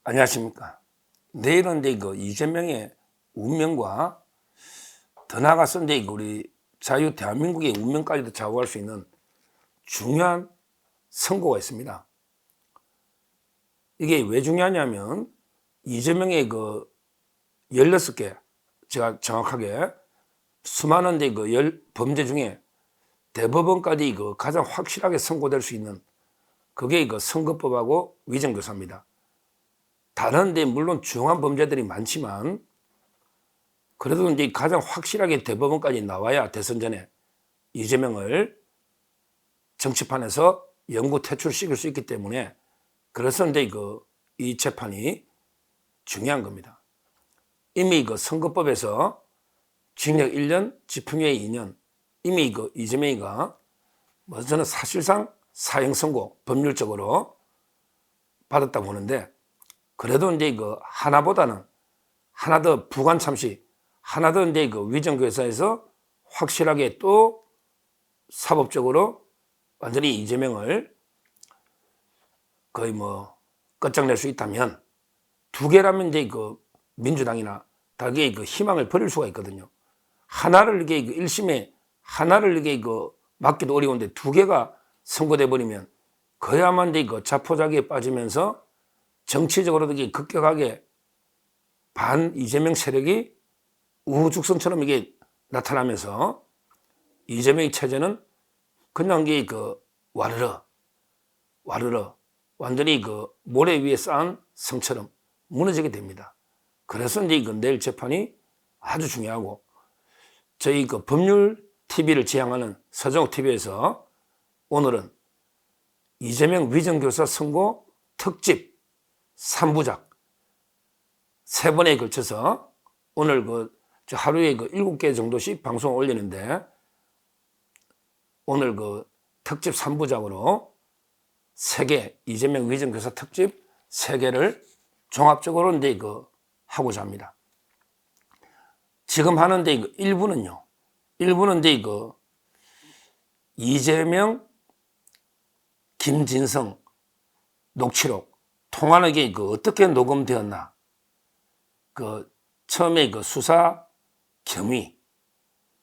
안녕하십니까. 내일은 이거 이재명의 운명과 더 나아가서 이거 우리 자유 대한민국의 운명까지도 좌우할 수 있는 중요한 선거가 있습니다. 이게 왜 중요하냐면 이재명의 16개, 제가 정확하게 수많은 범죄 중에 대법원까지 가장 확실하게 선고될 수 있는 그게 선거법하고 위정교사입니다. 다른 물론 중요한 범죄들이 많지만 그래도 이제 가장 확실하게 대법원까지 나와야 대선 전에 이재명을 정치판에서 영구 퇴출시킬 수 있기 때문에 그래서 이제 이 재판이 중요한 겁니다. 이미 선거법에서 징역 1년, 집행유예 2년 이미 이재명이가 저는 사실상 사형 선고 법률적으로 받았다고 보는데 그래도 이제 하나보다는 하나 더 부관 참시, 하나 더 이제 위정교사에서 확실하게 또 사법적으로 완전히 이재명을 거의 끝장낼 수 있다면 두 개라면 이제 민주당이나 다르게 희망을 버릴 수가 있거든요. 하나를 이렇게 1심에 하나를 이렇게 막기도 어려운데 두 개가 선고돼 버리면 그야말로 이제 자포자기에 빠지면서 정치적으로도 이게 급격하게 반 이재명 세력이 우후죽순처럼 이게 나타나면서 이재명의 체제는 그냥 와르르 완전히 모래 위에 쌓은 성처럼 무너지게 됩니다. 그래서 이제 내일 재판이 아주 중요하고 저희 법률 TV를 지향하는 서정욱 TV에서 오늘은 이재명 위정교사 선고 특집 3부작 3번에 걸쳐서 오늘 하루에 7개 정도씩 방송을 올리는데 오늘 특집 3부작으로 3개 이재명 위정교사 특집 3개를 종합적으로 이제 하고자 합니다. 지금 하는데 1부는요. 1부는 이제 이재명, 김진성 녹취록 통화는 게 어떻게 녹음되었나? 처음에 수사 경위,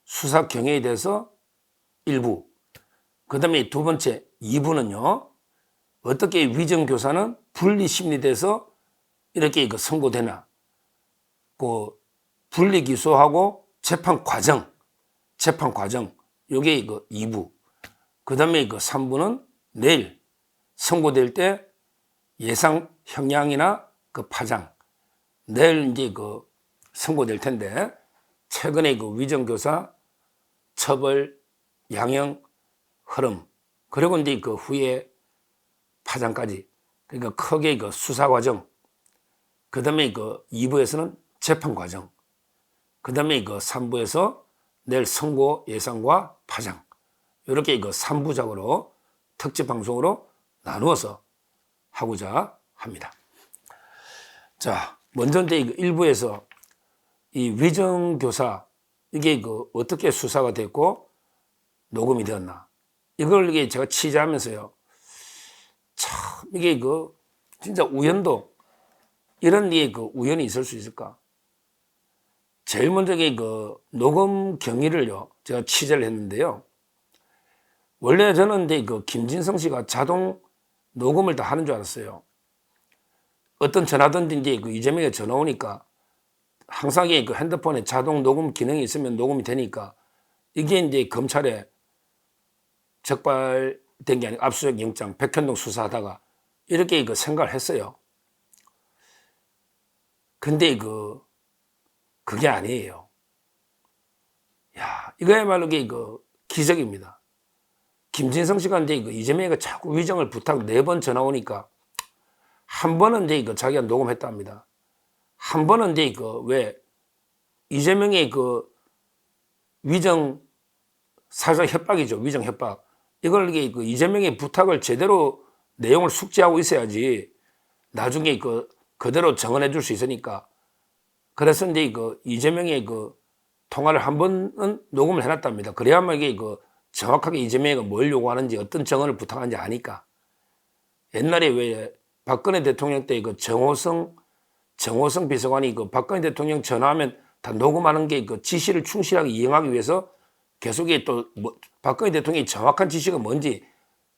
수사 경위에 대해서 1부. 그 다음에 두 번째 2부는요. 어떻게 위정교사는 분리 심리돼서 이렇게 선고되나? 분리 기소하고 재판 과정, 요게 2부. 그 다음에 3부는 내일 선고될 때 예상 형량이나 파장, 내일 이제 선고될 텐데, 최근에 위정교사 처벌, 양형, 흐름, 그리고 이제 후에 파장까지, 그러니까 크게 수사 과정, 그 다음에 2부에서는 재판 과정, 그 다음에 3부에서 내일 선고 예상과 파장, 이렇게 3부작으로 특집 방송으로 나누어서 하고자 합니다. 자, 먼저 이제 1부에서 이 위정교사 이게 어떻게 수사가 됐고 녹음이 되었나 이걸 이게 제가 취재하면서요. 참 이게 진짜 우연도 이런 게 우연이 있을 수 있을까? 제일 먼저 녹음 경위를요 제가 취재를 했는데요. 원래 저는 이제 김진성 씨가 자동 녹음을 다 하는 줄 알았어요. 어떤 전화든지 이제 이재명에 전화 오니까 항상 핸드폰에 자동 녹음 기능이 있으면 녹음이 되니까 이게 이제 검찰에 적발된 게 아니고 압수수색 영장 백현동 수사하다가 이렇게 생각을 했어요. 근데 그게 아니에요. 야, 이거야말로 기적입니다. 김진성 씨가 이제 이재명이가 자꾸 위정을 부탁 4번 전화 오니까 한 번은 이제 자기가 녹음했답니다. 한 번은 이제 왜 이재명의 위정 사실상 협박이죠. 위정 협박. 이걸 이재명의 부탁을 제대로 내용을 숙지하고 있어야지 나중에 그대로 정언해 줄 수 있으니까. 그래서 이제 이재명의 통화를 한 번은 녹음을 해놨답니다. 그래야만 이게 정확하게 이재명이 뭘 요구하는지 어떤 정언을 부탁하는지 아니까. 옛날에 왜 박근혜 대통령 때 그 정호성 비서관이 그 박근혜 대통령 전화하면 다 녹음하는 게 그 지시를 충실하게 이행하기 위해서 계속 또 뭐 박근혜 대통령이 정확한 지시가 뭔지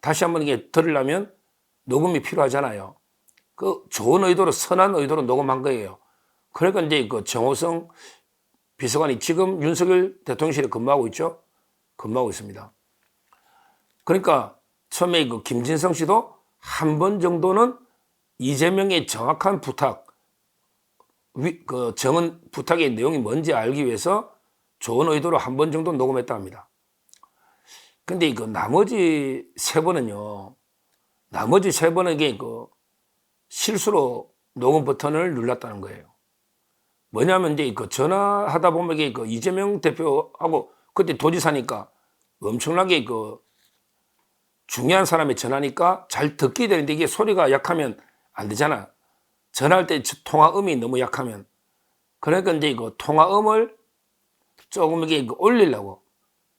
다시 한번 이게 들으려면 녹음이 필요하잖아요. 그 좋은 의도로, 선한 의도로 녹음한 거예요. 그러니까 이제 그 정호성 비서관이 지금 윤석열 대통령실에 근무하고 있죠. 근무하고 있습니다. 그러니까 처음에 그 김진성 씨도 한 번 정도는 이재명의 정확한 부탁, 그 정은 부탁의 내용이 뭔지 알기 위해서 좋은 의도로 한 번 정도 녹음했다 합니다. 근데 그 나머지 세 번은요, 나머지 세 번은 이게 그 실수로 녹음 버튼을 눌렀다는 거예요. 뭐냐면 이제 그 전화하다 보면 이게 그 이재명 대표하고 그때 도지사니까 엄청나게 그 중요한 사람이 전화니까 잘 듣게 되는데 이게 소리가 약하면 안 되잖아. 전화할 때 통화음이 너무 약하면. 그러니까 이제 그 통화음을 조금 이게 올리려고,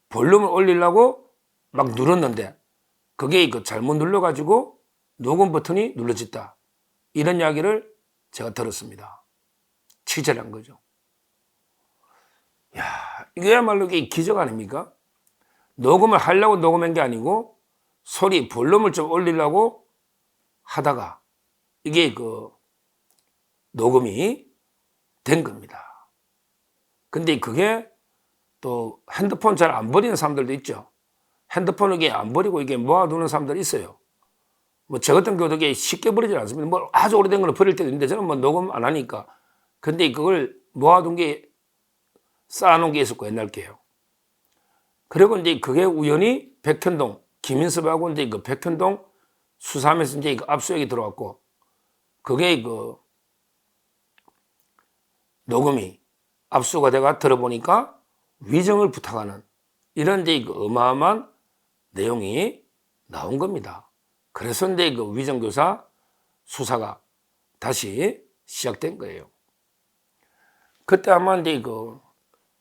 볼륨을 올리려고 막 눌렀는데 그게 그 잘못 눌러가지고 녹음 버튼이 눌러졌다. 이런 이야기를 제가 들었습니다. 취재를 한 거죠. 야, 이거야말로 이게 기적 아닙니까? 녹음을 하려고 녹음한 게 아니고 소리 볼륨을 좀 올리려고 하다가 이게 그 녹음이 된 겁니다. 근데 그게 또 핸드폰 잘 안 버리는 사람들도 있죠. 핸드폰을 이게 안 버리고 이게 모아두는 사람들이 있어요. 뭐 저 같은 경우도 이게 쉽게 버리지 않습니다. 뭐 아주 오래된 거는 버릴 때도 있는데 저는 뭐 녹음 안 하니까. 근데 그걸 모아둔 게 쌓아놓은 게 있었고 옛날 게요. 그리고 이제 그게 우연히 백현동 김인섭하고 이제 그 백현동 수사하면서 이제 그 압수수색이 들어왔고 그게 그 녹음이 압수가 돼가 들어보니까 위정을 부탁하는 이런 이제 그 어마어마한 내용이 나온 겁니다. 그래서 이제 그 위정교사 수사가 다시 시작된 거예요. 그때 아마 이제 그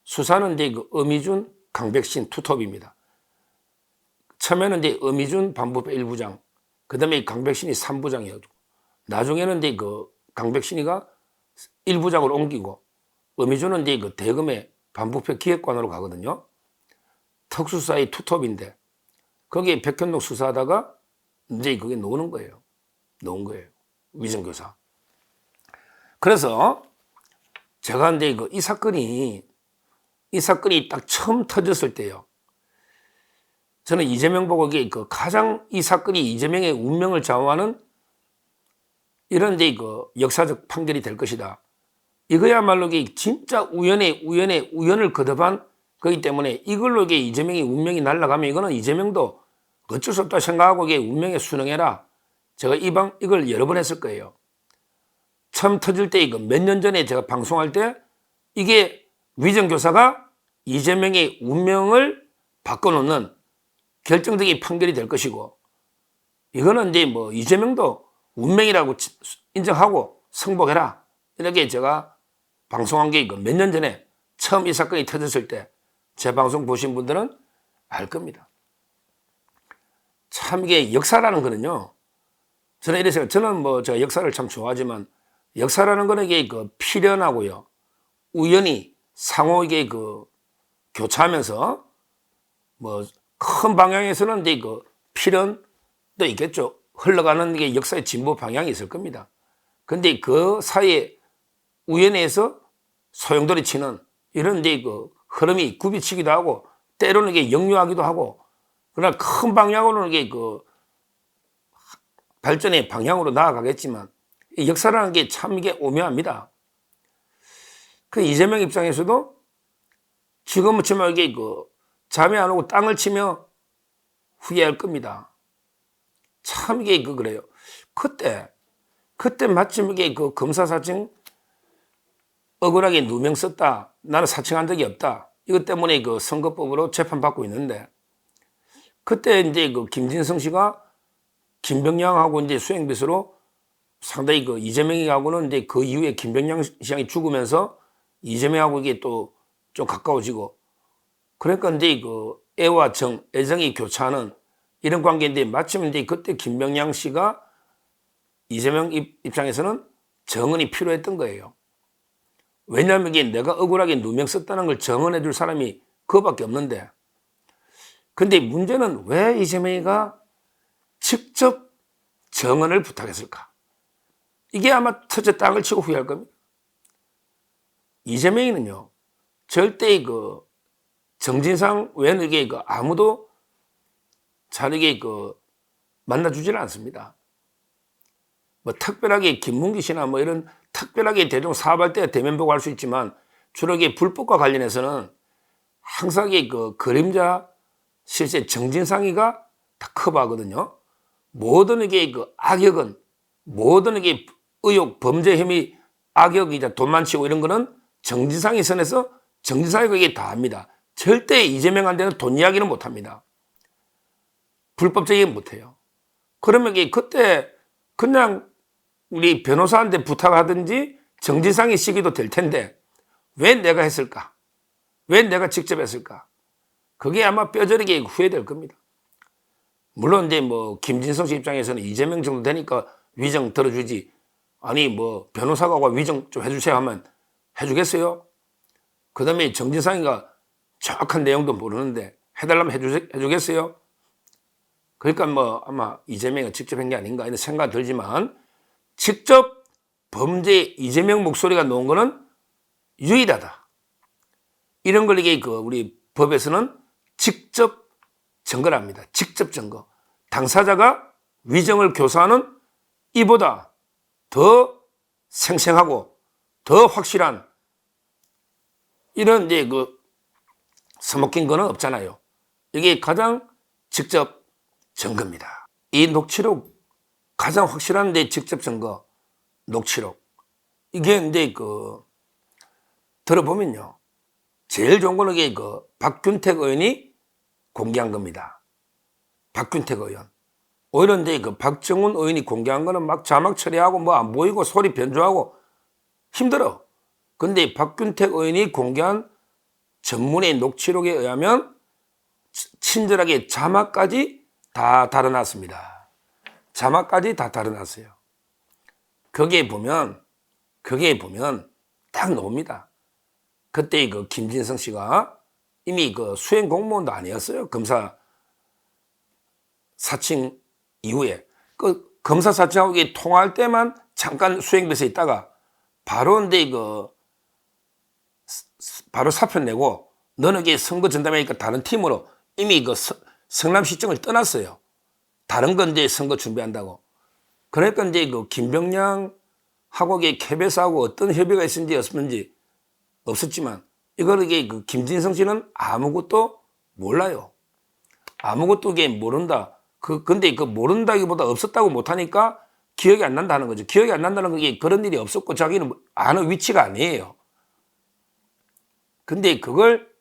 수사는 이제 그 엄희준, 강백신 투톱입니다. 처음에는 이제 엄희준 반부패 1부장, 그 다음에 강백신이 3부장이었고, 나중에는 이제 그 강백신이가 1부장으로 옮기고, 엄희준은 이제 그 대검의 반부패 기획관으로 가거든요. 특수수사의 투톱인데, 거기에 백현동 수사하다가 이제 그게 놓은 거예요. 놓은 거예요. 위정교사. 그래서 제가 이제 이 사건이 딱 처음 터졌을 때요. 저는 이재명 보고 이게 그 가장 이 사건이 이재명의 운명을 좌우하는 이런 이제 그 역사적 판결이 될 것이다. 이거야말로 이게 진짜 우연을 거듭한 거기 때문에 이걸로 이게 이재명의 운명이 날아가면 이거는 이재명도 어쩔 수 없다 생각하고 이게 운명에 순응해라. 제가 이걸 여러 번 했을 거예요. 처음 터질 때 이거 몇 년 전에 제가 방송할 때 이게 위정교사가 이재명의 운명을 바꿔놓는 결정적인 판결이 될 것이고 이거는 이제 뭐 이재명도 운명이라고 인정하고 승복해라. 이렇게 제가 방송한 게 이거 몇 년 전에 처음 이 사건이 터졌을 때 제 방송 보신 분들은 알 겁니다. 참 이게 역사라는 거는요. 저는 이래 생각, 저는 뭐 제가 역사를 참 좋아하지만 역사라는 거는 이게 그 필연하고요. 우연히 상호 이게 그 교차하면서 뭐 큰 방향에서는 이제 그 필연도 있겠죠. 흘러가는 게 역사의 진보 방향이 있을 겁니다. 근데 그 사이에 우연에서 소용돌이 치는 이런 이제 그 흐름이 굽이치기도 하고 때로는 이게 역류하기도 하고 그러나 큰 방향으로는 이게 그 발전의 방향으로 나아가겠지만 역사라는 게 참 이게 오묘합니다. 그 이재명 입장에서도 지금은 정말 이게 그 잠이 안 오고 땅을 치며 후회할 겁니다. 참 이게 그래요. 그때 마침 이게 그 검사 사칭 억울하게 누명 썼다. 나는 사칭한 적이 없다. 이것 때문에 그 선거법으로 재판받고 있는데 그때 이제 그 김진성 씨가 김병량하고 이제 수행비서로 상당히 그 이재명이하고는 이제 그 이후에 김병량 시장이 죽으면서 이재명하고 이게 또 좀 가까워지고 그러니까 이제 그 애와 애정이 교차하는 이런 관계인데 마침 이제 그때 김병량 씨가 이재명 입장에서는 정언이 필요했던 거예요. 왜냐하면 이게 내가 억울하게 누명 썼다는 걸 정언해 줄 사람이 그거밖에 없는데. 근데 문제는 왜 이재명이가 직접 정언을 부탁했을까? 이게 아마 첫째 땅을 치고 후회할 겁니다. 이재명이는요, 절대 정진상 외에는 이게 아무도 잘 이게 만나주지를 않습니다. 뭐 특별하게 김문기 씨나 뭐 이런 특별하게 대중 사업할 때 대면 보고 할 수 있지만 주로 이게 불법과 관련해서는 항상 이게 그림자 실세 정진상이가 다 커버하거든요. 모든 이게 악역은 모든 이게 의혹 범죄 혐의 악역이자 돈 많치고 이런 거는 정진상이 선에서 정진상이 그게 다 합니다. 절대 이재명한테는 돈 이야기는 못 합니다. 불법적인 못해요. 그러면 이게 그때 그냥 우리 변호사한테 부탁하든지 정진상이 시기도 될 텐데 왜 내가 했을까? 왜 내가 직접 했을까? 그게 아마 뼈저리게 후회될 겁니다. 물론 이제 뭐 김진성 씨 입장에서는 이재명 정도 되니까 위정 들어주지. 아니 뭐 변호사가 와 위정 좀 해주세요 하면 해주겠어요? 그 다음에 정진상이가 정확한 내용도 모르는데 해달라면 해주겠어요? 그러니까 뭐 아마 이재명이 직접 한 게 아닌가 이런 생각이 들지만 직접 범죄 이재명 목소리가 나온 거는 유일하다. 이런 걸 이게 우리 법에서는 직접 증거를 합니다. 직접 증거. 당사자가 위정을 교사하는 이보다 더 생생하고 더 확실한 이런 이제 서먹힌 거는 없잖아요. 이게 가장 직접 증거입니다. 이 녹취록 가장 확실한 데 직접 증거 녹취록 이게 이제 들어보면요 제일 좋은 거는 이게 박균택 의원이 공개한 겁니다. 박균택 의원. 오히려 이제 박정훈 의원이 공개한 거는 막 자막 처리하고 뭐 안 보이고 소리 변조하고 힘들어. 근데 박균택 의원이 공개한 전문의 녹취록에 의하면 친절하게 자막까지 다 달아놨습니다. 자막까지 다 달아놨어요. 거기에 보면 딱 나옵니다. 그때 김진성 씨가 이미 수행 공무원도 아니었어요. 검사 사칭 이후에 검사 사칭하고 통화할 때만 잠깐 수행돼서 있다가 바로 이제 바로 사표 내고 너는 이게 선거 전담회니까 다른 팀으로 이미 성남시청을 떠났어요. 다른 건 이제 선거 준비한다고. 그러니까 이제 김병량하고 KBS하고 어떤 협의가 있었는지 없었지만 이걸 김진성 씨는 아무것도 몰라요. 아무것도 모른다. 근데 모른다기보다 없었다고 못하니까 기억이 안 난다는 거죠. 기억이 안 난다는 게 그런 일이 없었고 자기는 아는 위치가 아니에요. 근데 그걸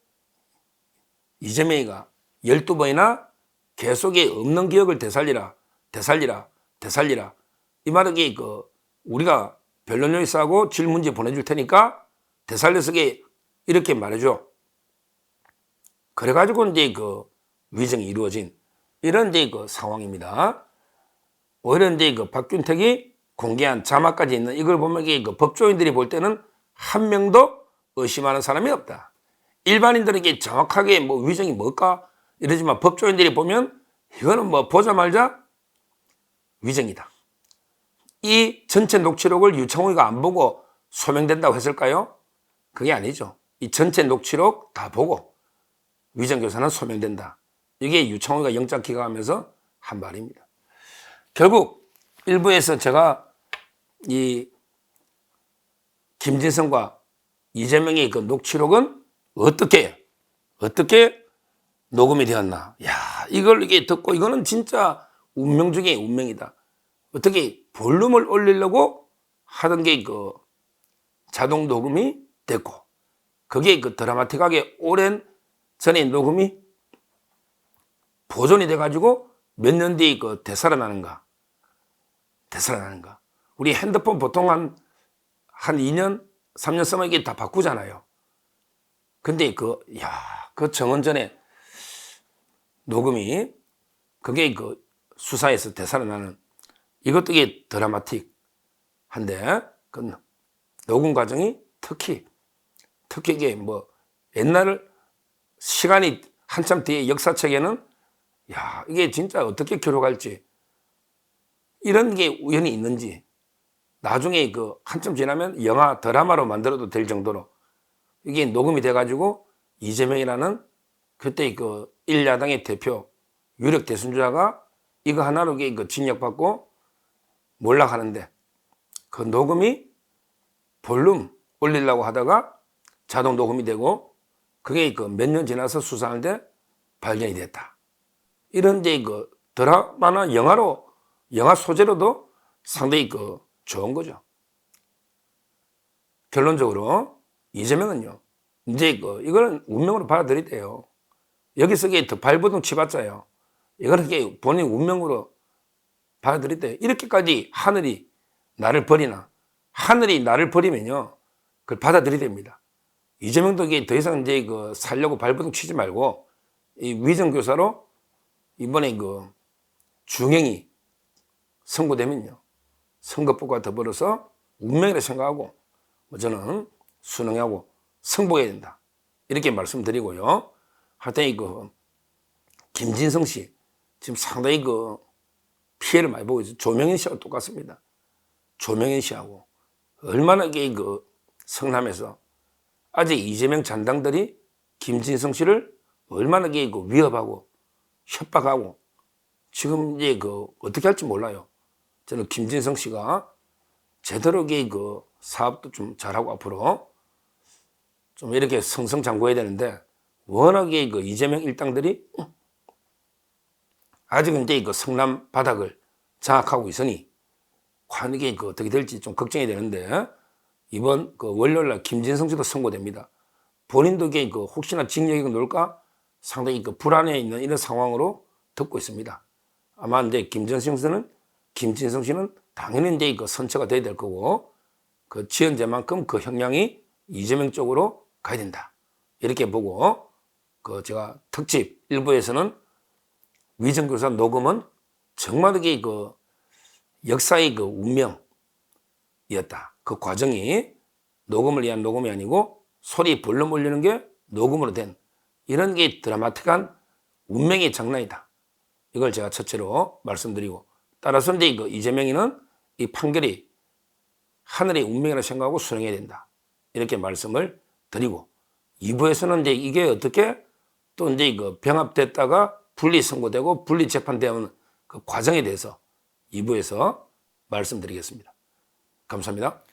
이재명이가 12번이나 계속 없는 기억을 되살리라. 이 말은 우리가 변론용이 싸고 질문지 보내줄 테니까 되살려서 이렇게 말해줘. 그래가지고 이제 위정이 이루어진 이런 이제 상황입니다. 오히려 이제 박균택이 공개한 자막까지 있는 이걸 보면 법조인들이 볼 때는 한 명도 의심하는 사람이 없다. 일반인들에게 정확하게 위정이 뭘까 이러지만 법조인들이 보면 이거는 보자 말자 위정이다. 이 전체 녹취록을 유창호가 안 보고 소명된다고 했을까요? 그게 아니죠. 이 전체 녹취록 다 보고 위정교사는 소명된다. 이게 유창호가 영장 기각하면서 한 말입니다. 결국 일부에서 제가 이 김진성과 이재명의 녹취록은 어떻게 녹음이 되었나. 야, 이걸 듣고 이거는 진짜 운명 중에 운명이다. 어떻게 볼륨을 올리려고 하던 게 자동 녹음이 됐고 그게 드라마틱하게 오랜 전에 녹음이 보존이 돼가지고 몇 년 뒤에 되살아나는가. 우리 핸드폰 보통 한 2년, 3년 쓰면 이게 다 바꾸잖아요. 근데 정원 전에 녹음이 그게 수사에서 되살아나는 이것도 이게 드라마틱한데 그 녹음 과정이 특히 이게 뭐 옛날 시간이 한참 뒤에 역사책에는 야 이게 진짜 어떻게 기록할지 이런 게 우연히 있는지 나중에 그 한참 지나면 영화 드라마로 만들어도 될 정도로 이게 녹음이 돼가지고 이재명이라는 그때 그 일야당의 대표 유력 대선주자가 이거 하나로 그 징역받고 몰락하는데 그 녹음이 볼륨 올리려고 하다가 자동 녹음이 되고 그게 그 몇 년 지나서 수사하는데 발견이 됐다. 이런 이제 그 드라마나 영화 소재로도 상당히 그 좋은 거죠. 결론적으로 이재명은요, 이제 그 이거는 운명으로 받아들이대요. 여기서 이게 더 발버둥 치봤자요. 이거는 이게 본인 운명으로 받아들이대요. 이렇게까지 하늘이 나를 버리나, 하늘이 나를 버리면요, 그걸 받아들이됩니다. 이재명도 이게 더 이상 이제 그 살려고 발버둥 치지 말고 이 위정교사로 이번에 그 중형이 선고되면요, 선거법과 더불어서 운명이라 생각하고 저는 순응하고 승복해야 된다. 이렇게 말씀드리고요. 하여튼 그 김진성 씨 지금 상당히 그 피해를 많이 보고 있어요. 조명현 씨하고 똑같습니다. 조명현 씨하고 얼마나 이게 그 성남에서 아직 이재명 잔당들이 김진성 씨를 얼마나 이게 그 위협하고 협박하고 지금 이제 그 어떻게 할지 몰라요. 저는 김진성 씨가 제대로 그 사업도 좀 잘하고 앞으로 좀 이렇게 승승장구해야 되는데 워낙에 그 이재명 일당들이 아직은 이제 그 성남 바닥을 장악하고 있으니 과연 이게 그 어떻게 될지 좀 걱정이 되는데 이번 그 월요일날 김진성 씨도 선고됩니다. 본인도 이게 그 혹시나 징역이 놀까 상당히 그 불안해 있는 이런 상황으로 듣고 있습니다. 아마 이제 김진성 씨는 당연히 이제 그 선처가 돼야 될 거고 그 지연제만큼 그 형량이 이재명 쪽으로 가야 된다. 이렇게 보고 그 제가 특집 1부에서는 위정교사 녹음은 정말 이게 그 역사의 그 운명이었다. 그 과정이 녹음을 위한 녹음이 아니고 소리 볼륨 올리는 게 녹음으로 된 이런 게 드라마틱한 운명의 장난이다. 이걸 제가 첫째로 말씀드리고 따라서 이제 그 이재명이는 이 판결이 하늘의 운명이라 생각하고 수행해야 된다. 이렇게 말씀을 드리고 2부에서는 이제 이게 어떻게 또 이제 그 병합됐다가 분리 선고되고 분리 재판되는 그 과정에 대해서 2부에서 말씀드리겠습니다. 감사합니다.